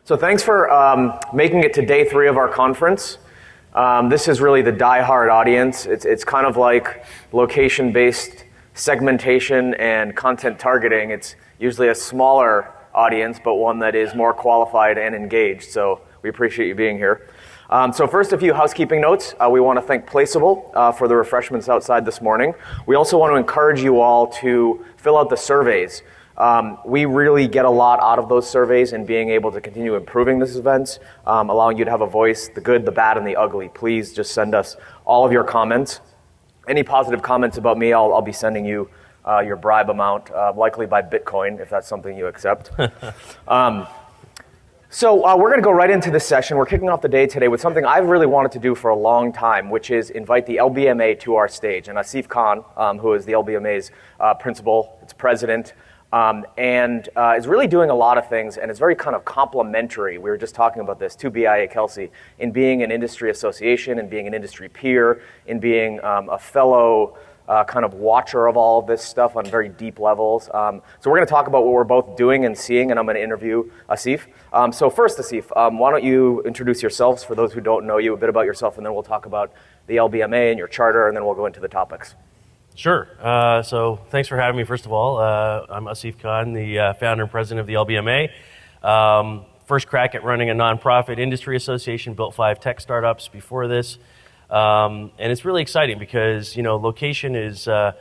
So thanks for making it to day 3 of our conference. This is really the die-hard audience. It's kind of like location-based segmentation and content targeting. It's usually a smaller audience, but one that is more qualified and engaged. So we appreciate you being here. So first, a few housekeeping notes. We want to thank Placeable for the refreshments outside this morning. We also want to encourage you all to fill out the surveys. We really get a lot out of those surveys and being able to continue improving this event, allowing you to have a voice, the good, the bad, and the ugly. Please just send us all of your comments. Any positive comments about me, I'll be sending you your bribe amount, likely by Bitcoin, if that's something you accept. So we're going to go right into this session. We're kicking off the day today with something I've really wanted to do for a long time, which is invite the LBMA to our stage. And Asif Khan, who is the LBMA's principal, its president, and is really doing a lot of things, and it's very kind of complementary. We were just talking about this to BIA Kelsey in being an industry association, in being an industry peer, in being a fellow kind of watcher of all of this stuff on very deep levels. So we're going to talk about what we're both doing and seeing, and I'm going to interview Asif. So first, Asif, why don't you introduce yourselves for those who don't know you, a bit about yourself, and then we'll talk about the LBMA and your charter, and then we'll go into the topics. Sure. So thanks for having me, first of all. I'm Asif Khan, the founder and president of the LBMA. First crack at running a nonprofit industry association, built 5 tech startups before this. And it's really exciting because, location is on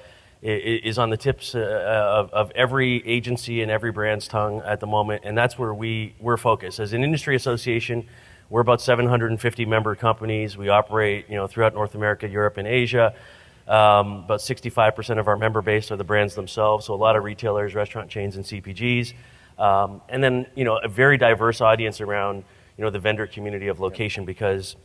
the tips of every agency and every brand's tongue at the moment, and that's where we're focused. As an industry association, we're about 750 member companies. We operate, throughout North America, Europe, and Asia. About 65% of our member base are the brands themselves, so a lot of retailers, restaurant chains, and CPGs. And then, a very diverse audience around, the vendor community of location because,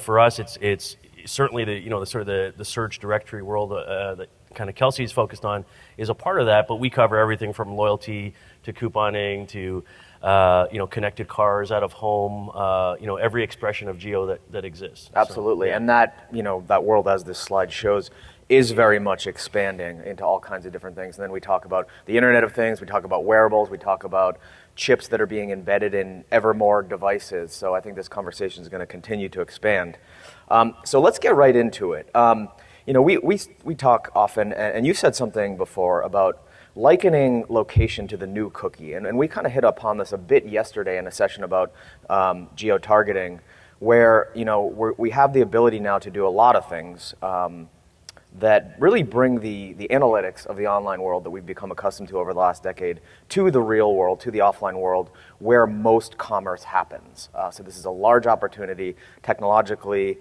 for us, it's certainly the search directory world that kind of Kelsey's focused on is a part of that, but we cover everything from loyalty to couponing to connected cars out of home, every expression of geo that exists. Absolutely, so, yeah. And that world, as this slide shows, is very much expanding into all kinds of different things. And then we talk about the Internet of Things, we talk about wearables, we talk about chips that are being embedded in ever more devices. So I think this conversation is going to continue to expand. So let's get right into it. We talk often, and you said something before about likening location to the new cookie. And we kind of hit upon this a bit yesterday in a session about geo-targeting, where we have the ability now to do a lot of things that really bring the analytics of the online world that we've become accustomed to over the last decade to the real world, to the offline world, where most commerce happens. So this is a large opportunity technologically,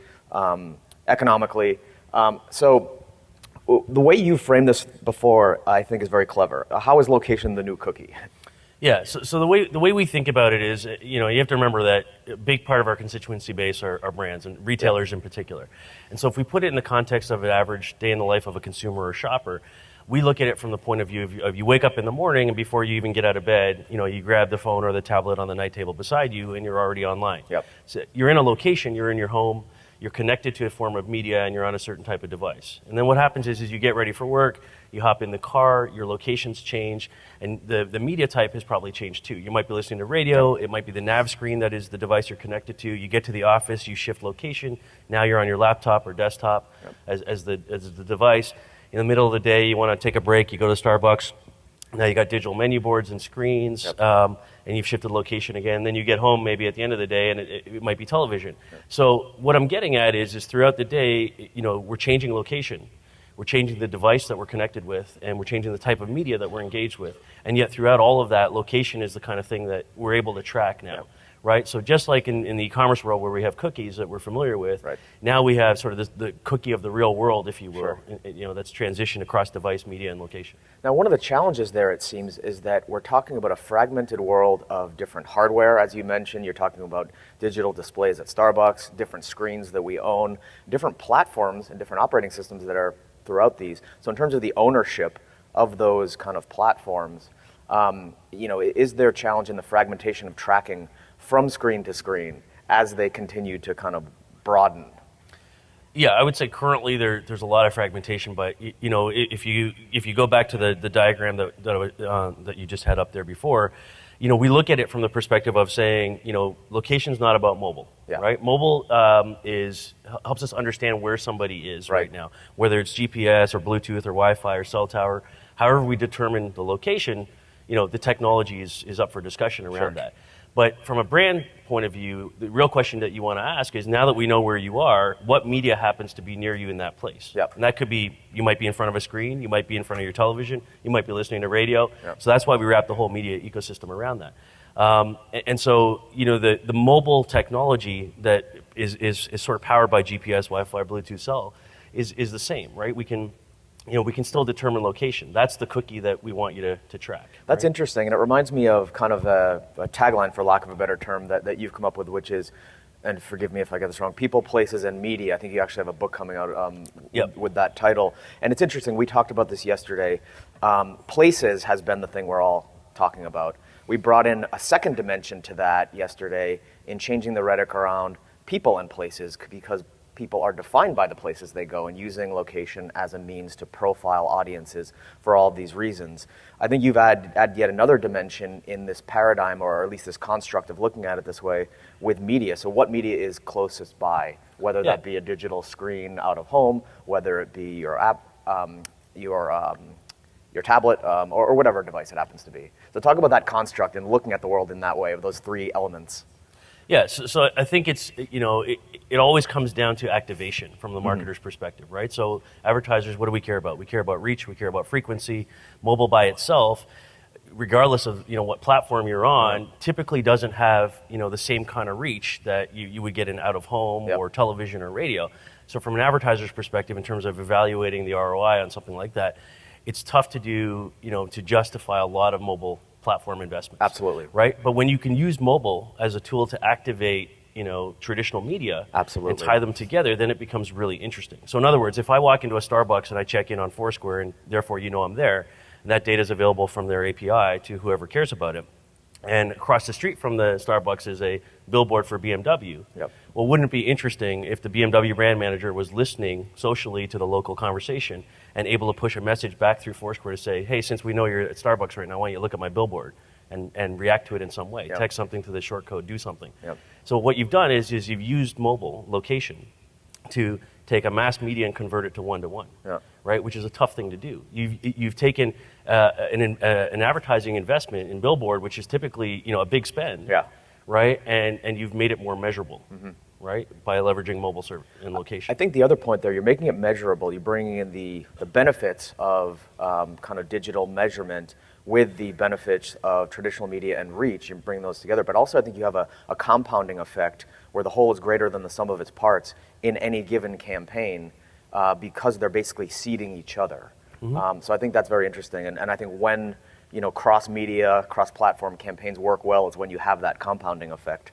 economically. So the way you framed this before, I think, is very clever. How is location the new cookie? Yeah, so the way we think about it is, you have to remember that a big part of our constituency base are brands and retailers in particular. And so if we put it in the context of an average day in the life of a consumer or shopper, we look at it from the point of view of you wake up in the morning and before you even get out of bed, you grab the phone or the tablet on the night table beside you and you're already online. Yep. So you're in a location, you're in your home, you're connected to a form of media, and you're on a certain type of device. And then what happens is you get ready for work, you hop in the car, your locations change, and the media type has probably changed too. You might be listening to radio, it might be the nav screen that is the device you're connected to. You get to the office, you shift location, now you're on your laptop or desktop as the device. In the middle of the day, you want to take a break, you go to Starbucks, now you got digital menu boards and screens, and you've shifted location again. Then you get home maybe at the end of the day, and it might be television. So what I'm getting at is throughout the day, we're changing location. We're changing the device that we're connected with, and we're changing the type of media that we're engaged with. And yet throughout all of that, location is the kind of thing that we're able to track now. Right? So just like in the e-commerce world where we have cookies that we're familiar with, now we have sort of the cookie of the real world, if you will, that's transitioned across device, media, and location. Now, one of the challenges there, it seems, is that we're talking about a fragmented world of different hardware. As you mentioned, you're talking about digital displays at Starbucks, different screens that we own, different platforms and different operating systems that are throughout these. So in terms of the ownership of those kind of platforms, is there a challenge in the fragmentation of tracking from screen to screen as they continue to kind of broaden? Yeah, I would say currently there's a lot of fragmentation, but if you go back to the diagram that you just had up there before, we look at it from the perspective of saying, location's not about mobile, Yeah. right? Mobile helps us understand where somebody is right now, whether it's GPS or Bluetooth or Wi-Fi or cell tower. However we determine the location, the technology is up for discussion around that. But from a brand point of view, the real question that you want to ask is, now that we know where you are, what media happens to be near you in that place? Yep. And that could be, you might be in front of a screen, you might be in front of your television, you might be listening to radio. Yep. So that's why we wrap the whole media ecosystem around that. And so, the mobile technology that is sort of powered by GPS, Wi-Fi, Bluetooth, cell is the same, right? We can still determine location. That's the cookie that we want you to track. That's interesting, and it reminds me of kind of a tagline, for lack of a better term, that you've come up with, which is, and forgive me if I get this wrong, people, places, and media. I think you actually have a book coming out with that title. And it's interesting, we talked about this yesterday. Places has been the thing we're all talking about. We brought in a second dimension to that yesterday in changing the rhetoric around people and places, because people are defined by the places they go, and using location as a means to profile audiences for all of these reasons. I think you've added yet another dimension in this paradigm, or at least this construct of looking at it this way, with media. So what media is closest by, whether that be a digital screen out of home, whether it be your app, your tablet, or whatever device it happens to be. So talk about that construct and looking at the world in that way, of those three elements. Yeah, so I think it's, it always comes down to activation from the marketer's perspective, right? So advertisers, what do we care about? We care about reach, we care about frequency. Mobile by itself, regardless of what platform you're on, typically doesn't have the same kind of reach that you would get in out of home or television or radio. So from an advertiser's perspective, in terms of evaluating the ROI on something like that, it's tough to do, to justify a lot of mobile platform investments. Absolutely. Right? But when you can use mobile as a tool to activate, traditional media and tie them together, then it becomes really interesting. So in other words, if I walk into a Starbucks and I check in on Foursquare, and therefore I'm there, and that data is available from their API to whoever cares about it, and across the street from the Starbucks is a billboard for BMW. Yep. Well, wouldn't it be interesting if the BMW brand manager was listening socially to the local conversation and able to push a message back through Foursquare to say, hey, since we know you're at Starbucks right now, why don't you look at my billboard and react to it in some way? Text something to the short code, do something. So what you've done is you've used mobile location to take a mass media and convert it to one-to-one, right? Which is a tough thing to do. You've taken an advertising investment in billboard, which is typically a big spend, right? And you've made it more measurable, right? By leveraging mobile service and location. I think the other point there, you're making it measurable. You're bringing in the benefits of kind of digital measurement with the benefits of traditional media and reach, and bring those together. But also I think you have a compounding effect where the whole is greater than the sum of its parts in any given campaign, because they're basically seeding each other. So I think that's very interesting. And I think when cross-media, cross-platform campaigns work well, is when you have that compounding effect.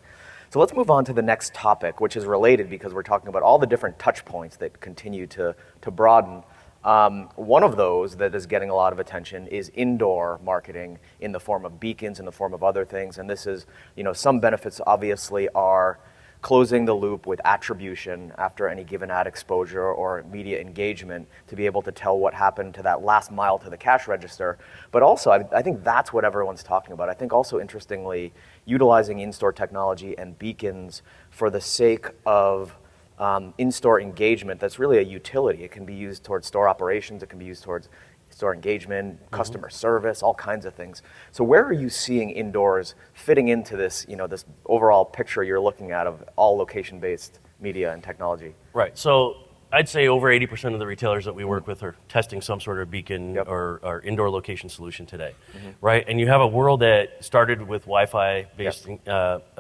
So let's move on to the next topic, which is related, because we're talking about all the different touch points that continue to broaden. One of those that is getting a lot of attention is indoor marketing in the form of beacons, in the form of other things. And this is, some benefits obviously are closing the loop with attribution after any given ad exposure or media engagement to be able to tell what happened to that last mile to the cash register. But also, I think that's what everyone's talking about. I think also, interestingly, utilizing in-store technology and beacons for the sake of in-store engagement, that's really a utility. It can be used towards store operations, it can be used towards store engagement, customer service, all kinds of things. So where are you seeing indoors fitting into this, this overall picture you're looking at of all location-based media and technology? Right. So I'd say over 80% of the retailers that we work with are testing some sort of beacon or indoor location solution today, right? And you have a world that started with Wi-Fi based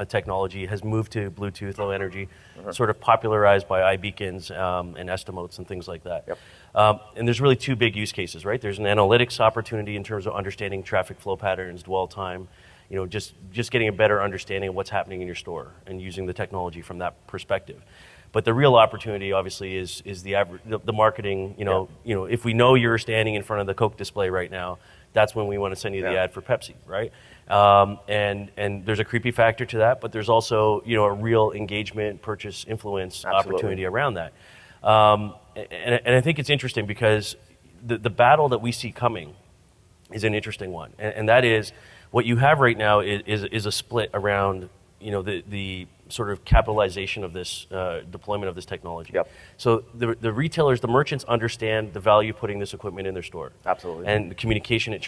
technology, has moved to Bluetooth, low energy, sort of popularized by iBeacons and Estimotes and things like that. And there's really two big use cases, right? There's an analytics opportunity in terms of understanding traffic flow patterns, dwell time, just getting a better understanding of what's happening in your store and using the technology from that perspective. But the real opportunity, obviously, is the marketing. If we know you're standing in front of the Coke display right now, that's when we want to send you the ad for Pepsi, right? And there's a creepy factor to that, but there's also a real engagement, purchase, influence opportunity around that. And I think it's interesting because the battle that we see coming is an interesting one, and that is what you have right now is a split around the sort of capitalization of this deployment of this technology. Yep. So the retailers, the merchants understand the value of putting this equipment in their store. Absolutely. And the communication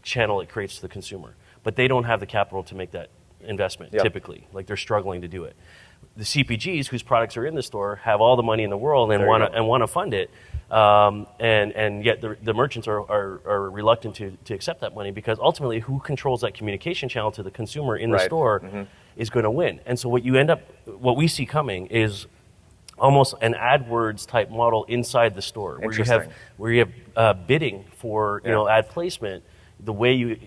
channel it creates to the consumer. But they don't have the capital to make that investment, Yep. typically. Like, they're struggling to do it. The CPGs, whose products are in the store, have all the money in the world and want to fund it. And yet the merchants are reluctant to accept that money, because ultimately who controls that communication channel to the consumer in the store is going to win. And so what we see coming is almost an AdWords type model inside the store, where you have bidding for ad placement, the way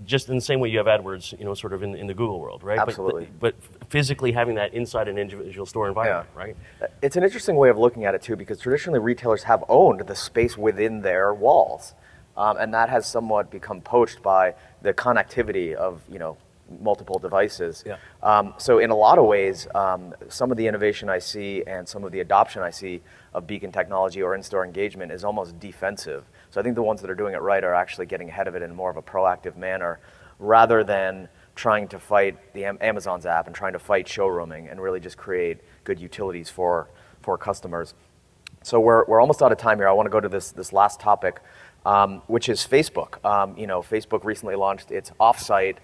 just in the same way you have AdWords, sort of in the Google world, right? Absolutely. But physically having that inside an individual store environment, right? It's an interesting way of looking at it too, because traditionally retailers have owned the space within their walls, and that has somewhat become poached by the connectivity of multiple devices. Yeah. So in a lot of ways, some of the innovation I see and some of the adoption I see of beacon technology or in-store engagement is almost defensive. So I think the ones that are doing it right are actually getting ahead of it in more of a proactive manner, rather than trying to fight the Amazon's app and trying to fight showrooming, and really just create good utilities for customers. So we're almost out of time here. I want to go to this last topic, which is Facebook. Facebook recently launched its off-site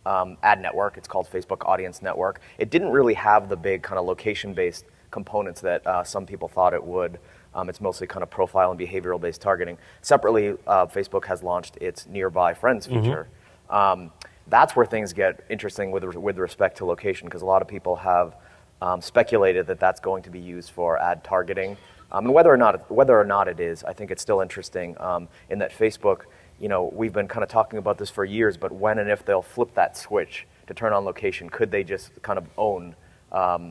ad network. It's called Facebook Audience Network. It didn't really have the big kind of location-based components that some people thought it would. It's mostly kind of profile and behavioral-based targeting. Separately, Facebook has launched its Nearby Friends feature. That's where things get interesting with respect to location, because a lot of people have speculated that that's going to be used for ad targeting. And whether or not it is, I think it's still interesting in that Facebook, we've been kind of talking about this for years, but when and if they'll flip that switch to turn on location, could they just kind of own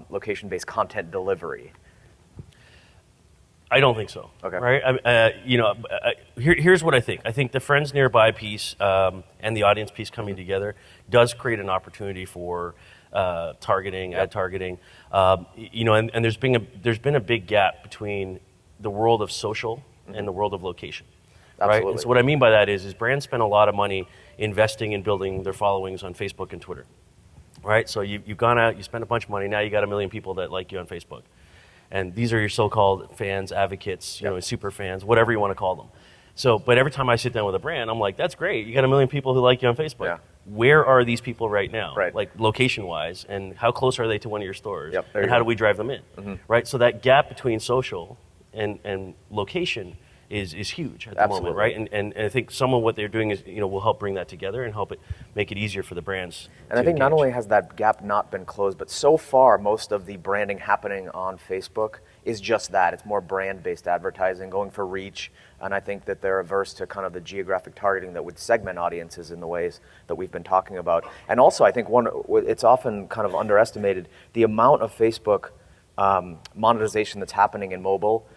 location-based content delivery? I don't think so. Okay. Right. Here's what I think. I think the Friends Nearby piece and the audience piece coming together does create an opportunity for targeting, ad targeting. And there's been a big gap between the world of social and the world of location. Absolutely. Right. And so what I mean by that is brands spend a lot of money investing in building their followings on Facebook and Twitter. Right. So you've gone out, you spent a bunch of money. Now you got 1 million people that like you on Facebook. And these are your so-called fans, advocates, super fans, whatever you want to call them. So, but every time I sit down with a brand, I'm like, that's great. You got 1 million people who like you on Facebook. Yeah. Where are these people right now? Right. Like, location-wise, and how close are they to one of your stores? Yep, and how do we drive them in? Right. So that gap between social and location is huge at the moment, right? And I think some of what they're doing is will help bring that together and help it make it easier for the brands. And I think not only has that gap not been closed, but so far most of the branding happening on Facebook is just that. It's more brand-based advertising, going for reach, and I think that they're averse to kind of the geographic targeting that would segment audiences in the ways that we've been talking about. And also, I think it's often kind of underestimated, the amount of Facebook monetization that's happening in mobile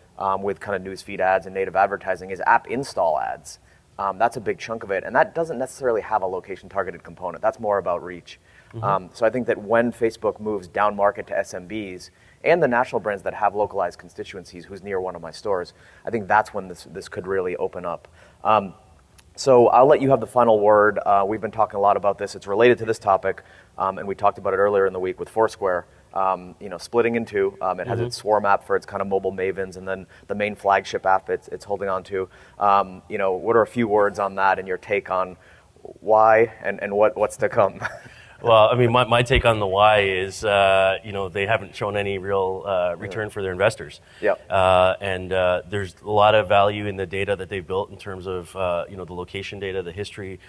with kind of newsfeed ads and native advertising is app install ads. That's a big chunk of it, and that doesn't necessarily have a location-targeted component. That's more about reach. So I think that when Facebook moves down market to SMBs and the national brands that have localized constituencies, who's near one of my stores, I think that's when this could really open up. So I'll let you have the final word. We've been talking a lot about this. It's related to this topic, and we talked about it earlier in the week with Foursquare. Splitting in two. It has its Swarm app for its kind of mobile mavens, and then the main flagship app it's holding on to. What are a few words on that and your take on why and what's to come? Well, I mean, my take on the why is, they haven't shown any real return for their investors. Yep. And there's a lot of value in the data that they've built in terms of, the location data, the history,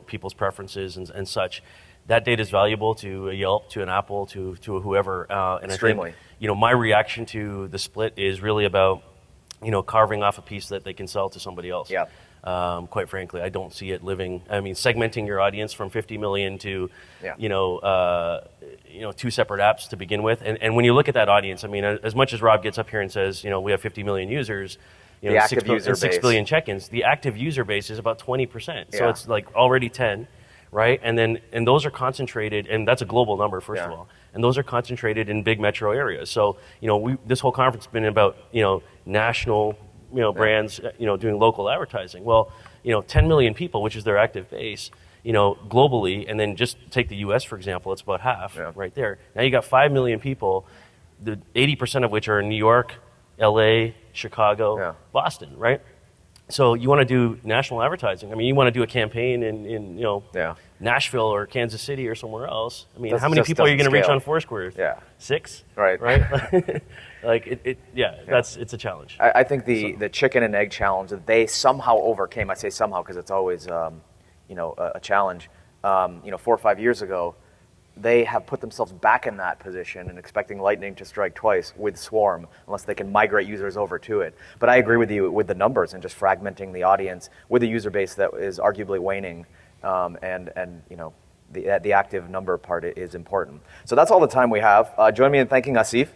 people's preferences and such. That data is valuable to a Yelp, to an Apple, to whoever. And Extremely. I think, my reaction to the split is really about, carving off a piece that they can sell to somebody else. Yeah. Quite frankly, I don't see it living. I mean, segmenting your audience from 50 million to, two separate apps to begin with. And when you look at that audience, I mean, as much as Rob gets up here and says, we have 50 million users, the active user 6 billion check-ins, the active user base is about 20%. So it's like already 10, right? And those are concentrated, and that's a global number, first of all. And those are concentrated in big metro areas. So, this whole conference has been about, national brands, doing local advertising. Well, 10 million people, which is their active base, globally, and then just take the U.S., for example, it's about half right there. Now you got 5 million people, the 80% of which are in New York, L.A., Chicago, Boston, right? So you want to do national advertising. I mean, you want to do a campaign in Nashville or Kansas City or somewhere else. I mean, how many people are you going to reach on Foursquare? Yeah. 6? Right. It's a challenge. I think the chicken and egg challenge that they somehow overcame, I say somehow because it's always, a challenge. 4 or 5 years ago, they have put themselves back in that position and expecting lightning to strike twice with Swarm unless they can migrate users over to it. But I agree with you with the numbers and just fragmenting the audience with a user base that is arguably waning, the active number part is important. So that's all the time we have. Join me in thanking Asif.